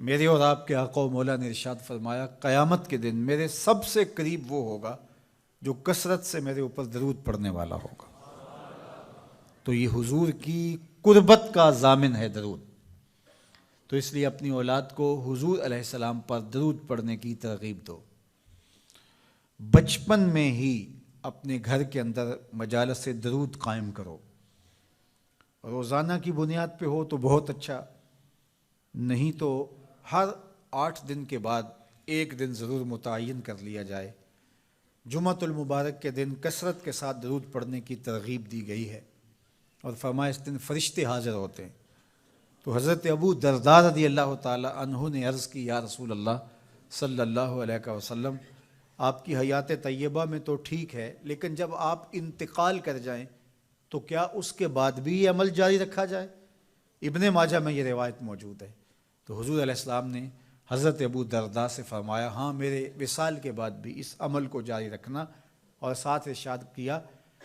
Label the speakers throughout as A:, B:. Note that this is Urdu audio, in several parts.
A: میرے اور آپ کے آقا و مولا نے ارشاد فرمایا قیامت کے دن میرے سب سے قریب وہ ہوگا جو کثرت سے میرے اوپر درود پڑھنے والا ہوگا۔ تو یہ حضور کی قربت کا ضامن ہے درود۔ تو اس لیے اپنی اولاد کو حضور علیہ السلام پر درود پڑھنے کی ترغیب دو۔ بچپن میں ہی اپنے گھر کے اندر مجالس درود قائم کرو۔ روزانہ کی بنیاد پہ ہو تو بہت اچھا، نہیں تو ہر 8 دن کے بعد ایک دن ضرور متعین کر لیا جائے۔ جمعۃ المبارک کے دن کثرت کے ساتھ درود پڑھنے کی ترغیب دی گئی ہے، اور فرمایا اس دن فرشتے حاضر ہوتے ہیں۔ تو حضرت ابو درداء رضی اللہ تعالی عنہ نے عرض کی یا رسول اللہ صلی اللہ علیہ وسلم، آپ کی حیات طیبہ میں تو ٹھیک ہے، لیکن جب آپ انتقال کر جائیں تو کیا اس کے بعد بھی یہ عمل جاری رکھا جائے؟ ابن ماجہ میں یہ روایت موجود ہے۔ تو حضور علیہ السلام نے حضرت ابو درداء سے فرمایا ہاں میرے وصال کے بعد بھی اس عمل کو جاری رکھنا، اور ساتھ ارشاد کیا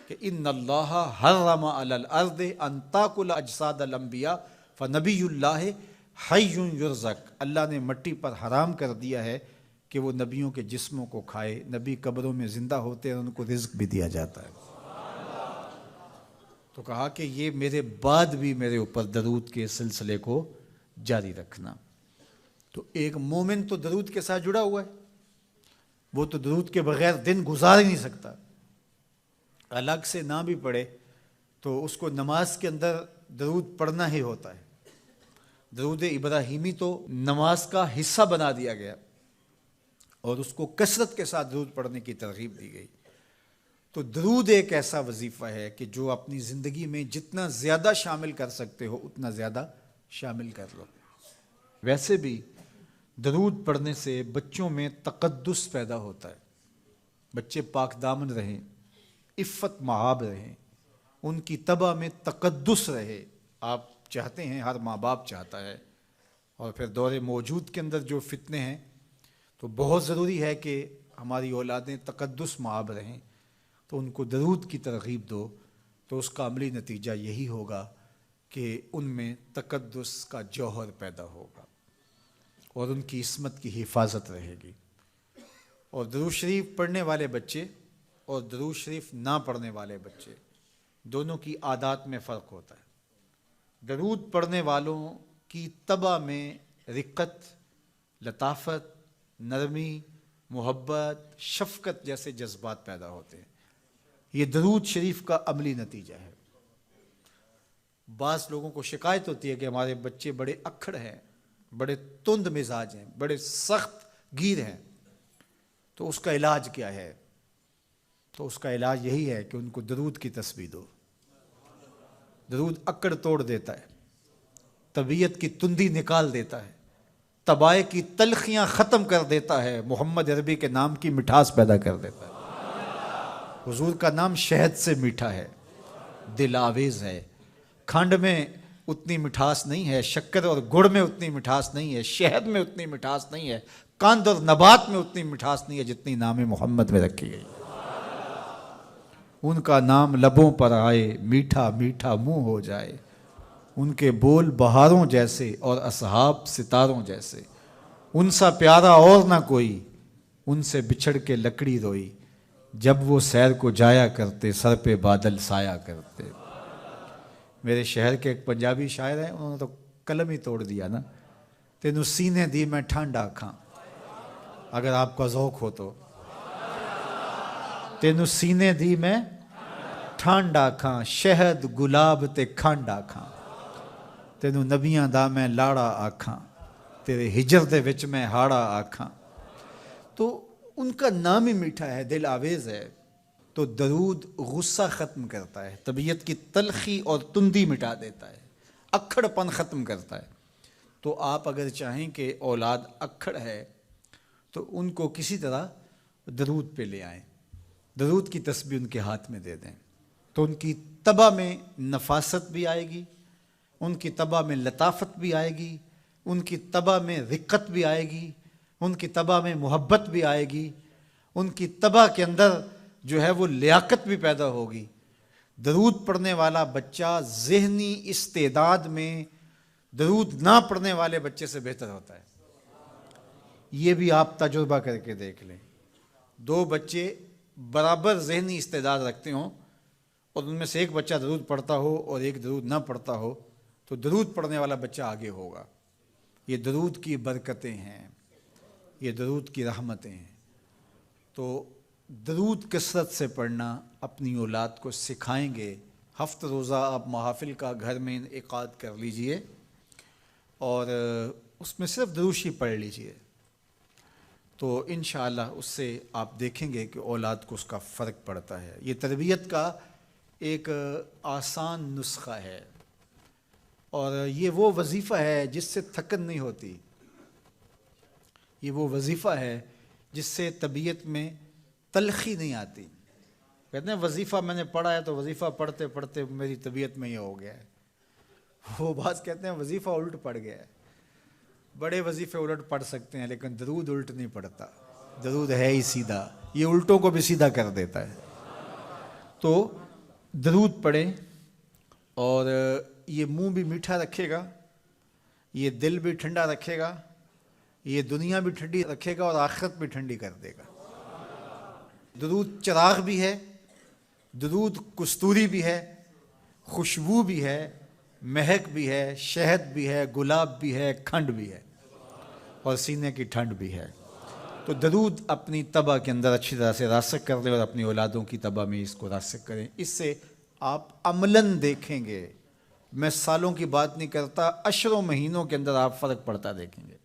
A: کہ ان اللہ حرم علی الارض ان تاکل اجساد الانبیاء فنبی اللہ حی یرزق، اللہ نے مٹی پر حرام کر دیا ہے کہ وہ نبیوں کے جسموں کو کھائے، نبی قبروں میں زندہ ہوتے ہیں اور ان کو رزق بھی دیا جاتا ہے۔ تو کہا کہ یہ میرے بعد بھی میرے اوپر درود کے سلسلے کو جاری رکھنا۔ تو ایک مومن تو درود کے ساتھ جڑا ہوا ہے، وہ تو درود کے بغیر دن گزار ہی نہیں سکتا۔ الگ سے نہ بھی پڑھے تو اس کو نماز کے اندر درود پڑھنا ہی ہوتا ہے۔ درود ابراہیمی تو نماز کا حصہ بنا دیا گیا، اور اس کو کثرت کے ساتھ درود پڑھنے کی ترغیب دی گئی۔ تو درود ایک ایسا وظیفہ ہے کہ جو اپنی زندگی میں جتنا زیادہ شامل کر سکتے ہو اتنا زیادہ شامل کر لو۔ ویسے بھی درود پڑھنے سے بچوں میں تقدس پیدا ہوتا ہے، بچے پاک دامن رہیں، عفت مآب رہیں، ان کی طبع میں تقدس رہے۔ آپ چاہتے ہیں، ہر ماں باپ چاہتا ہے، اور پھر دور موجود کے اندر جو فتنے ہیں تو بہت ضروری ہے کہ ہماری اولادیں تقدس مآب رہیں۔ تو ان کو درود کی ترغیب دو، تو اس کا عملی نتیجہ یہی ہوگا کہ ان میں تقدس کا جوہر پیدا ہوگا، اور ان کی عصمت کی حفاظت رہے گی۔ اور درود شریف پڑھنے والے بچے اور درود شریف نہ پڑھنے والے بچے دونوں کی عادات میں فرق ہوتا ہے۔ درود پڑھنے والوں کی طبع میں رقت، لطافت، نرمی، محبت، شفقت جیسے جذبات پیدا ہوتے ہیں۔ یہ درود شریف کا عملی نتیجہ ہے۔ بعض لوگوں کو شکایت ہوتی ہے کہ ہمارے بچے بڑے اکھڑ ہیں، بڑے تند مزاج ہیں، بڑے سخت گیر ہیں، تو اس کا علاج کیا ہے؟ تو اس کا علاج یہی ہے کہ ان کو درود کی تسبیح دو۔ درود اکڑ توڑ دیتا ہے، طبیعت کی تندی نکال دیتا ہے، طبائع کی تلخیاں ختم کر دیتا ہے، محمد عربی کے نام کی مٹھاس پیدا کر دیتا ہے۔ حضور کا نام شہد سے میٹھا ہے، دل آویز ہے۔ کھنڈ میں اتنی مٹھاس نہیں ہے، شکر اور گڑ میں اتنی مٹھاس نہیں ہے، شہد میں اتنی مٹھاس نہیں ہے، قند اور نبات میں اتنی مٹھاس نہیں ہے جتنی نام محمد میں رکھی گئی۔ ان کا نام لبوں پر آئے، میٹھا میٹھا منہ ہو جائے، ان کے بول بہاروں جیسے اور اصحاب ستاروں جیسے، ان سا پیارا اور نہ کوئی، ان سے بچھڑ کے لکڑی روئی، جب وہ سیر کو جایا کرتے سر پہ بادل سایا کرتے۔ میرے شہر کے ایک پنجابی شاعر ہیں، انہوں نے تو قلم ہی توڑ دیا نا، تینوں سینے دی میں ٹھنڈ آکھاں، اگر آپ کا ذوق ہو تو، تینوں سینے دی میں ٹھنڈ آکھاں، شہد گلاب تے کھنڈ آکھاں، تینوں نبیاں دا میں لاڑا آکھاں، تیرے ہجر دے وچ میں ہاڑا آکھاں۔ تو ان کا نام ہی میٹھا ہے، دل آویز ہے۔ تو درود غصہ ختم کرتا ہے، طبیعت کی تلخی اور تندی مٹا دیتا ہے، اکھڑ پن ختم کرتا ہے۔ تو آپ اگر چاہیں کہ اولاد اکھڑ ہے تو ان کو کسی طرح درود پہ لے آئیں، درود کی تسبیح ان کے ہاتھ میں دے دیں، تو ان کی طبع میں نفاست بھی آئے گی، ان کی طبع میں لطافت بھی آئے گی، ان کی طبع میں رقت بھی آئے گی، ان کی طبع میں محبت بھی آئے گی، ان کی طبع کے اندر جو ہے وہ لیاقت بھی پیدا ہوگی۔ درود پڑھنے والا بچہ ذہنی استعداد میں درود نہ پڑھنے والے بچے سے بہتر ہوتا ہے۔ یہ بھی آپ تجربہ کر کے دیکھ لیں، دو بچے برابر ذہنی استعداد رکھتے ہوں اور ان میں سے ایک بچہ درود پڑھتا ہو اور ایک درود نہ پڑھتا ہو تو درود پڑھنے والا بچہ آگے ہوگا۔ یہ درود کی برکتیں ہیں، یہ درود کی رحمتیں ہیں۔ تو درود کثرت سے پڑھنا اپنی اولاد کو سکھائیں گے۔ ہفتہ روزہ آپ محافل کا گھر میں انعقاد کر لیجئے اور اس میں صرف دروشی پڑھ لیجئے، تو انشاءاللہ اس سے آپ دیکھیں گے کہ اولاد کو اس کا فرق پڑتا ہے۔ یہ تربیت کا ایک آسان نسخہ ہے اور یہ وہ وظیفہ ہے جس سے تھکن نہیں ہوتی، یہ وہ وظیفہ ہے جس سے طبیعت میں تلخی نہیں آتی۔ کہتے ہیں وظیفہ میں نے پڑھا ہے تو وظیفہ پڑھتے پڑھتے میری طبیعت میں یہ ہو گیا ہے، وہ بعض کہتے ہیں وظیفہ الٹ پڑ گیا ہے۔ بڑے وظیفے الٹ پڑھ سکتے ہیں لیکن درود الٹ نہیں پڑتا، درود ہے ہی سیدھا، یہ الٹوں کو بھی سیدھا کر دیتا ہے۔ تو درود پڑھیں اور یہ منہ بھی میٹھا رکھے گا، یہ دل بھی ٹھنڈا رکھے گا، یہ دنیا بھی ٹھنڈی رکھے گا اور آخرت بھی ٹھنڈی کر دے گا۔ درود چراغ بھی ہے، درود کستوری بھی ہے، خوشبو بھی ہے، مہک بھی ہے، شہد بھی ہے، گلاب بھی ہے، کھنڈ بھی ہے اور سینے کی ٹھنڈ بھی ہے۔ تو درود اپنی طبع کے اندر اچھی طرح سے راسخ کر لیں اور اپنی اولادوں کی طبع میں اس کو راسخ کریں۔ اس سے آپ عملاً دیکھیں گے، میں سالوں کی بات نہیں کرتا، اشروں مہینوں کے اندر آپ فرق پڑتا دیکھیں گے۔